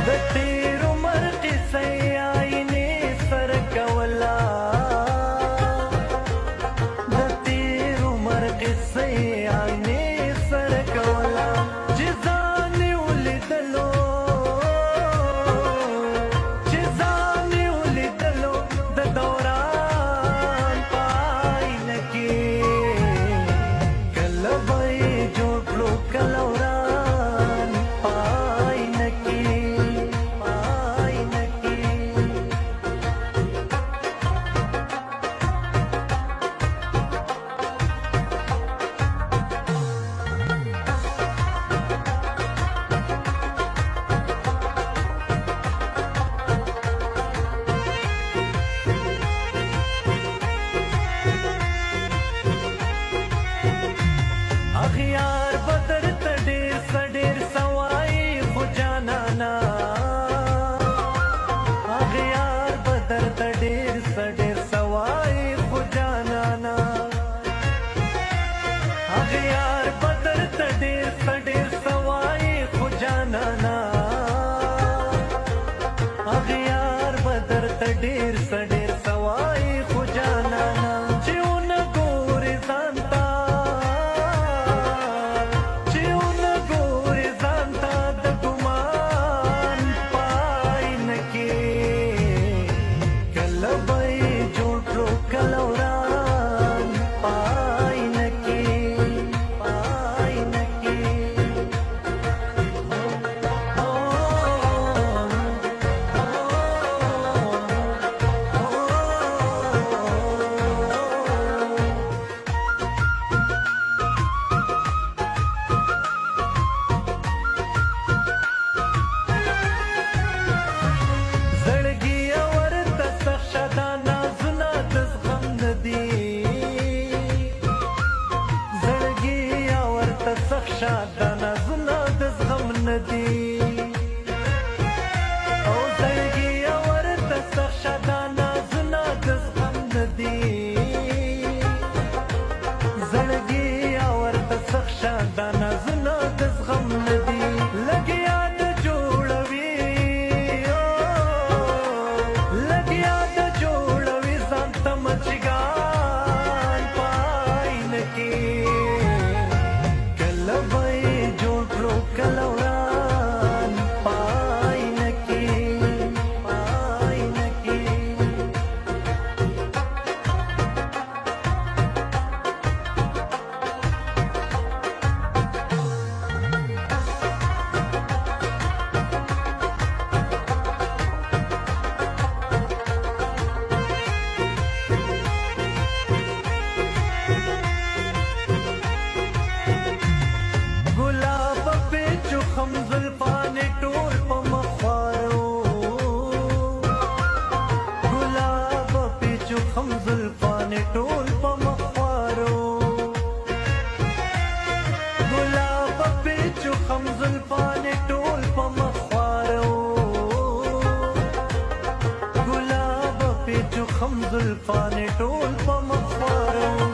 د تیر عمر قصه آینې سر کولا د تیر عمر قصه آینې سر کولا چې ځان ولیدلو چې ځان ولیدلو د دوران پاین کې کله به جوړ کړو کله وران پاین کې اغیار بدر تډیر سډیر سوای خو جانانا اغیار بدر تډیر سډیر سوای خو جانانا اغیار بدر تډیر سډیر سوای خو جانانا اغیار بدر تډیر سډیر سوای خو جانانا چې اون ګورې ځانتا شادانا زنا د زغم ندی او زړګي ورته سخ شادانا زنا د زغم ندی زړګي ورته سخ شادانا زنا د زغم ندی لګیا د جوړوي لګیا د جوړوي ځان ته مچګان پاین کې ټول په مخوارو ګلاب پیچو خم زلفانې ټول په مخوارو ګلاب پیچو خم زلفانې ټول په مخوارو